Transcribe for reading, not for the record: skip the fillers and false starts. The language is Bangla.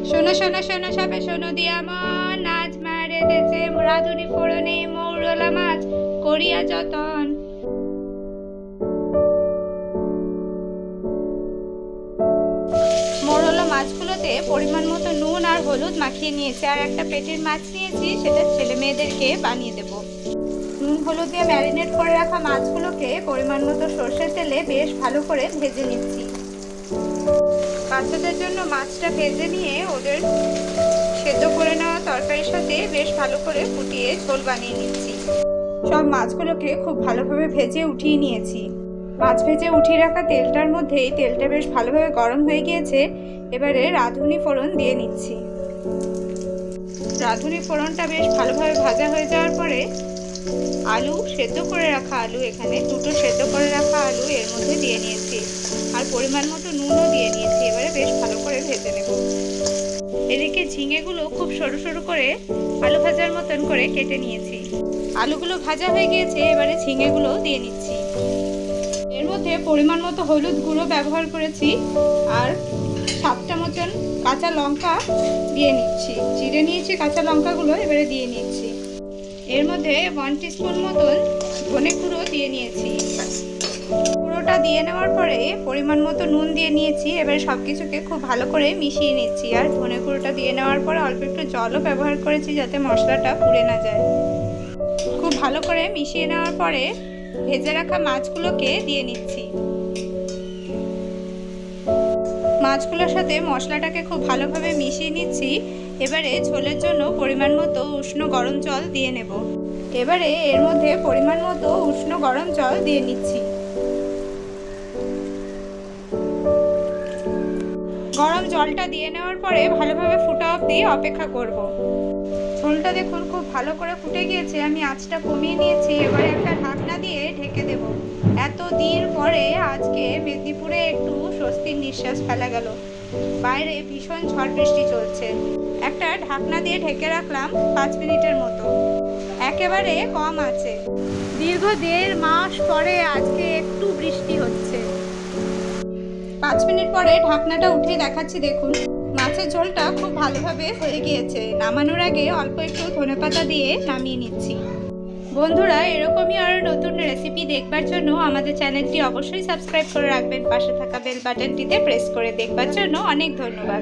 শোনো শোনো শোনো সবে শোনো দিয়া মন, আজ মারে দেছে রাঁধুনি ফোড়নে মৌরলা মাছ করিয়া যতন। মৌরলা মাছগুলোতে পরিমাণ মতো নুন আর হলুদ মাখিয়ে নিয়েছি, আর একটা পেটির মাছ নিয়েছি, সেটা ছেলে মেয়েদেরকে বানিয়ে দেব। নুন হলুদ দিয়ে ম্যারিনেট করে রাখা মাছগুলোকে পরিমাণ মতো সর্ষের তেলে বেশ ভালো করে ভেজে নিচ্ছি। বাচ্চাদের জন্য মাছটা ভেজে নিয়ে ওদের সেদ্ধ করে নেওয়া তরকারির সাথে বেশ ভালো করে ফুটিয়ে ঝোল বানিয়ে নিচ্ছি। সব মাছগুলোকে খুব ভালোভাবে ভেজে উঠিয়ে নিয়েছি। মাছ ভেজে উঠিয়ে রাখা তেলটার মধ্যেই তেলটা বেশ ভালোভাবে গরম হয়ে গিয়েছে। এবারে রাঁধুনি ফোড়ন দিয়ে নিচ্ছি। রাঁধুনি ফোড়নটা বেশ ভালোভাবে ভাজা হয়ে যাওয়ার পরে আলু, সেদ্ধ করে রাখা আলু, এখানে দুটো সেদ্ধ করে রাখা আলু এর মধ্যে দিয়ে নিয়েছি, আর পরিমাণ মতো নুনও দিয়ে নিয়েছি। এবারে বেশ ভালো করে ভেজে নেব। এদিকে ঝিঙেগুলো খুব সরু সরু করে আলু ভাজার মতন করে কেটে নিয়েছি। আলুগুলো ভাজা হয়ে গিয়েছে, এবারে ঝিঙেগুলো দিয়ে নিচ্ছি। এর মধ্যে পরিমাণ মতো হলুদ গুঁড়ো ব্যবহার করেছি, আর 7টা মতন কাঁচা লঙ্কা দিয়ে নিচ্ছি। চিড়ে নিয়েছি কাঁচা লঙ্কাগুলো, এবারে দিয়ে নিচ্ছি। এর মধ্যে 1 টিস্পুন মতন ধনে গুঁড়ো দিয়ে নিয়েছি। গুঁড়োটা দিয়ে নেওয়ার পরে পরিমাণ মতো নুন দিয়ে নিয়েছি। এবারে সব কিছুকে খুব ভালো করে মিশিয়ে নিচ্ছি, আর ধনে গুঁড়োটা দিয়ে নেওয়ার পরে অল্প একটু জলও ব্যবহার করেছি যাতে মশলাটা পুড়ে না যায়। খুব ভালো করে মিশিয়ে নেওয়ার পরে ভেজে রাখা মাছগুলোকে দিয়ে নিচ্ছি। মাছগুলোর সাথে মশলাটাকে খুব ভালোভাবে মিশিয়ে নিচ্ছি। এবারে ঝোলের জন্য পরিমাণ মতো উষ্ণ গরম জল দিয়ে নেব। এবারে এর মধ্যে পরিমাণ মতো উষ্ণ গরম জল দিয়ে নিচ্ছি। গরম জলটা দিয়ে নেওয়ার পরে ভালোভাবে ফুটা অবধি অপেক্ষা করব। ঝোলটা দেখুন খুব ভালো করে ফুটে গিয়েছে, আমি আঁচটা কমিয়ে নিয়েছি। এবারে একটা ঢাকনা দিয়ে ঢেকে দেব। এতদিন পরে আজকে মেদিনীপুরে একটু স্বস্তির নিঃশ্বাস ফেলা গেল। বাইরে ভীষণ ঝড় বৃষ্টি চলছে। একটা ঢাকনা দিয়ে ঢেকে রাখলাম 5 মিনিটের মতো। একেবারে কম আছে। দীর্ঘ 1.5 মাস পরে আজকে একটু বৃষ্টি হচ্ছে। 5 মিনিট পরে ঢাকনাটা উঠিয়ে দেখাচ্ছি, দেখুন মাছের ঝোলটা খুব ভালোভাবে হয়ে গিয়েছে। নামানোর আগে অল্প একটু ধনেপাতা দিয়ে নামিয়ে নিচ্ছি। বন্ধুরা, এরকমই আরও নতুন রেসিপি দেখবার জন্য আমাদের চ্যানেলটি অবশ্যই সাবস্ক্রাইব করে রাখবেন। পাশে থাকা বেল বাটনটিতে প্রেস করে দেখবার জন্য অনেক ধন্যবাদ।